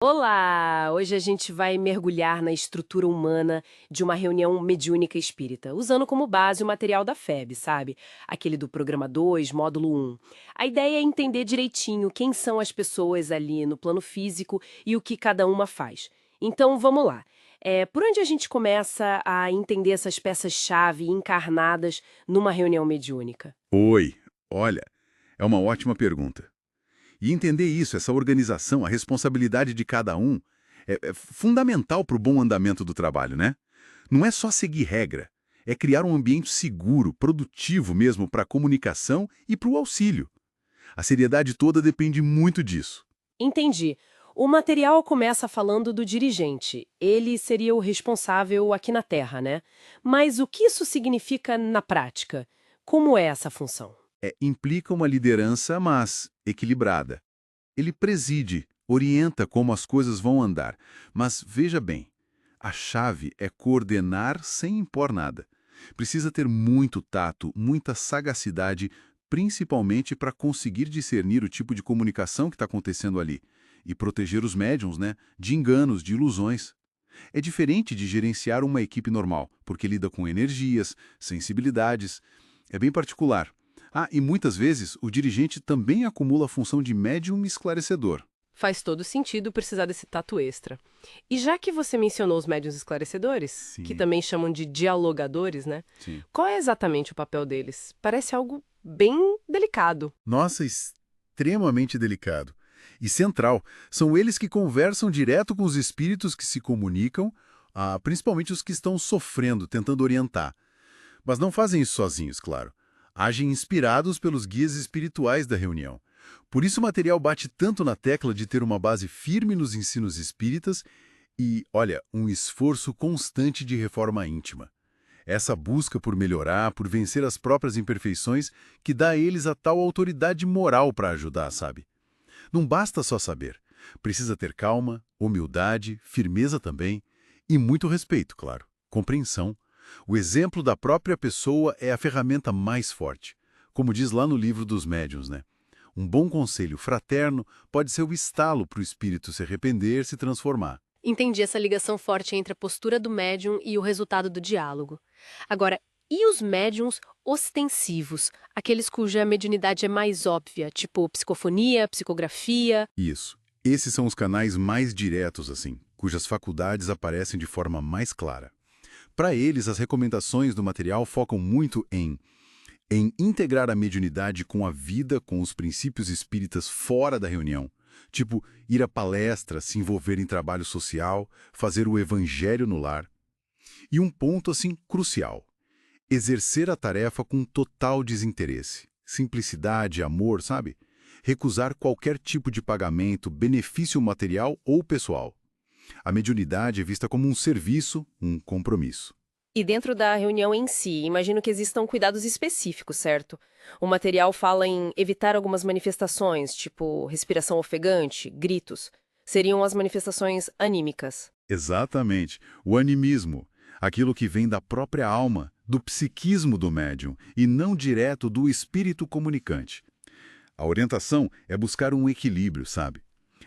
Olá! Hoje a gente vai mergulhar na estrutura humana de uma reunião mediúnica espírita, usando como base o material da FEB, sabe? Aquele do programa 2, módulo 1. A ideia é entender direitinho quem são as pessoas ali no plano físico e o que cada uma faz. Então, vamos lá. Por onde a gente começa a entender essas peças-chave encarnadas numa reunião mediúnica? Oi, olha, é uma ótima pergunta. E entender isso, essa organização, a responsabilidade de cada um, é fundamental para o bom andamento do trabalho, né? Não é só seguir regra, é criar um ambiente seguro, produtivo mesmo para a comunicação e para o auxílio. A seriedade toda depende muito disso. Entendi. O material começa falando do dirigente. Ele seria o responsável aqui na Terra, né? Mas o que isso significa na prática? Como é essa função? Implica uma liderança, mas equilibrada. Ele preside, orienta como as coisas vão andar. Mas veja bem, a chave é coordenar sem impor nada. Precisa ter muito tato, muita sagacidade, principalmente para conseguir discernir o tipo de comunicação que está acontecendo ali e proteger os médiums, né, de enganos, de ilusões. É diferente de gerenciar uma equipe normal, porque lida com energias, sensibilidades. É bem particular. E muitas vezes o dirigente também acumula a função de médium esclarecedor. Faz todo sentido precisar desse tato extra. E já que você mencionou os médiuns esclarecedores, que Sim, também chamam de dialogadores, né? sim. Qual é exatamente o papel deles? Parece algo bem delicado. Nossa, extremamente delicado. E central, são eles que conversam direto com os espíritos que se comunicam, principalmente os que estão sofrendo, tentando orientar. Mas não fazem isso sozinhos, claro. Agem inspirados pelos guias espirituais da reunião. Por isso o material bate tanto na tecla de ter uma base firme nos ensinos espíritas e, olha, um esforço constante de reforma íntima. Essa busca por melhorar, por vencer as próprias imperfeições, que dá a eles a tal autoridade moral para ajudar, sabe? Não basta só saber. Precisa ter calma, humildade, firmeza também e muito respeito, claro. Compreensão. O exemplo da própria pessoa é a ferramenta mais forte. Como diz lá no livro dos médiuns, né? Um bom conselho fraterno pode ser o estalo para o espírito se arrepender, se transformar. Entendi essa ligação forte entre a postura do médium e o resultado do diálogo. Agora, e os médiums ostensivos, aqueles cuja mediunidade é mais óbvia, tipo psicofonia, psicografia? Isso. Esses são os canais mais diretos, assim, cujas faculdades aparecem de forma mais clara. Para eles, as recomendações do material focam muito em integrar a mediunidade com a vida, com os princípios espíritas fora da reunião. Tipo, ir a palestra, se envolver em trabalho social, fazer o evangelho no lar. E um ponto, assim, crucial. Exercer a tarefa com total desinteresse. Simplicidade, amor, sabe? Recusar qualquer tipo de pagamento, benefício material ou pessoal. A mediunidade é vista como um serviço, um compromisso. E dentro da reunião em si, imagino que existam cuidados específicos, certo? O material fala em evitar algumas manifestações, tipo respiração ofegante, gritos. Seriam as manifestações anímicas. Exatamente. O animismo, aquilo que vem da própria alma, do psiquismo do médium e não direto do espírito comunicante. A orientação é buscar um equilíbrio, sabe?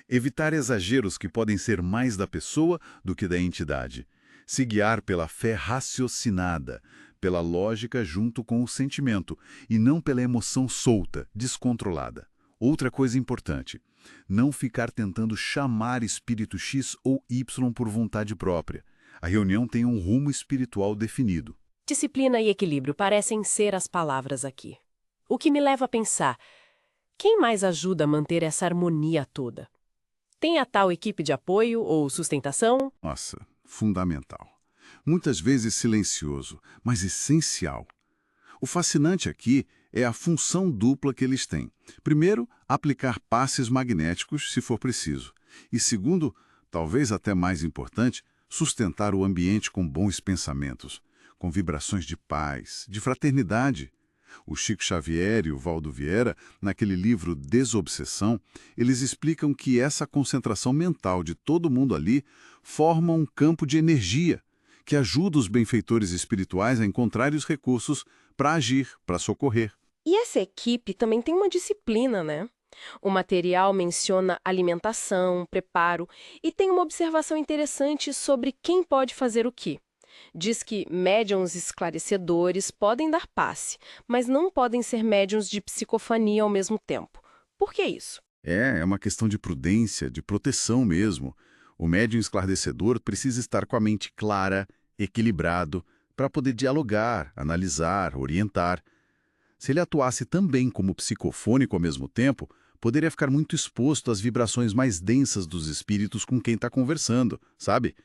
Evitar exageros que podem ser mais da pessoa do que da entidade. Se guiar pela fé raciocinada, pela lógica junto com o sentimento, e não pela emoção solta, descontrolada. Outra coisa importante, não ficar tentando chamar espírito X ou Y por vontade própria. A reunião tem um rumo espiritual definido. Disciplina e equilíbrio parecem ser as palavras aqui. O que me leva a pensar, quem mais ajuda a manter essa harmonia toda? Tem a tal equipe de apoio ou sustentação? Nossa, fundamental. Muitas vezes silencioso, mas essencial. O fascinante aqui é a função dupla que eles têm. Primeiro, aplicar passes magnéticos, se for preciso. E segundo, talvez até mais importante, sustentar o ambiente com bons pensamentos, com vibrações de paz, de fraternidade. O Chico Xavier e o Valdo Vieira, naquele livro Desobsessão, eles explicam que essa concentração mental de todo mundo ali forma um campo de energia que ajuda os benfeitores espirituais a encontrar os recursos para agir, para socorrer. E essa equipe também tem uma disciplina, né? O material menciona alimentação, preparo e tem uma observação interessante sobre quem pode fazer o quê. Diz que médiuns esclarecedores podem dar passe, mas não podem ser médiuns de psicofania ao mesmo tempo. Por que isso? É uma questão de prudência, de proteção mesmo. O médium esclarecedor precisa estar com a mente clara, equilibrado, para poder dialogar, analisar, orientar. Se ele atuasse também como psicofônico ao mesmo tempo, poderia ficar muito exposto às vibrações mais densas dos espíritos com quem está conversando, sabe?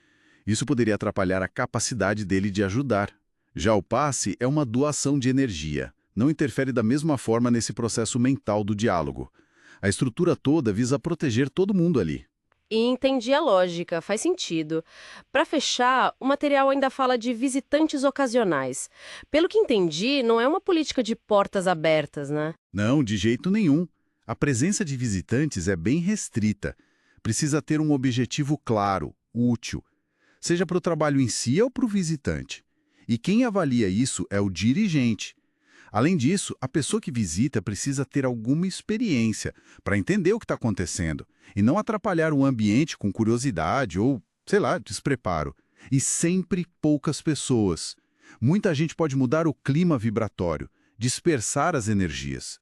Isso poderia atrapalhar a capacidade dele de ajudar. Já o passe é uma doação de energia. Não interfere da mesma forma nesse processo mental do diálogo. A estrutura toda visa proteger todo mundo ali. E entendi a lógica, faz sentido. Para fechar, o material ainda fala de visitantes ocasionais. Pelo que entendi, não é uma política de portas abertas, né? Não, de jeito nenhum. A presença de visitantes é bem restrita. Precisa ter um objetivo claro, útil, seja para o trabalho em si ou para o visitante. E quem avalia isso é o dirigente. Além disso, a pessoa que visita precisa ter alguma experiência para entender o que está acontecendo e não atrapalhar o ambiente com curiosidade ou, sei lá, despreparo. E sempre poucas pessoas. Muita gente pode mudar o clima vibratório, dispersar as energias.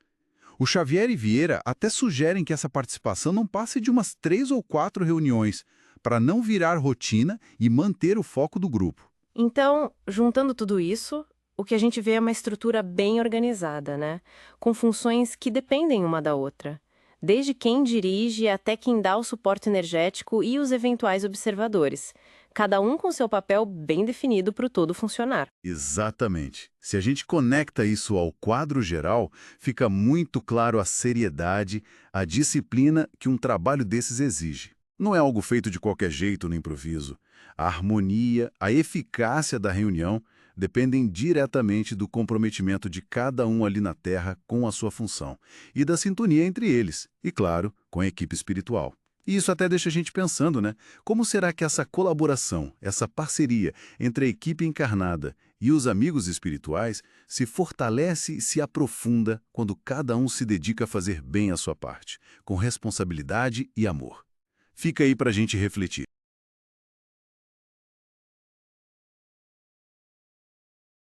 O Xavier e Vieira até sugerem que essa participação não passe de umas 3 ou 4 reuniões, para não virar rotina e manter o foco do grupo. Então, juntando tudo isso, o que a gente vê é uma estrutura bem organizada, né? Com funções que dependem uma da outra. Desde quem dirige até quem dá o suporte energético e os eventuais observadores. Cada um com seu papel bem definido para o todo funcionar. Exatamente. Se a gente conecta isso ao quadro geral, fica muito claro a seriedade, a disciplina que um trabalho desses exige. Não é algo feito de qualquer jeito no improviso. A harmonia, a eficácia da reunião dependem diretamente do comprometimento de cada um ali na Terra com a sua função e da sintonia entre eles, e claro, com a equipe espiritual. E isso até deixa a gente pensando, né? Como será que essa colaboração, essa parceria entre a equipe encarnada e os amigos espirituais se fortalece e se aprofunda quando cada um se dedica a fazer bem a sua parte, com responsabilidade e amor? Fica aí para a gente refletir.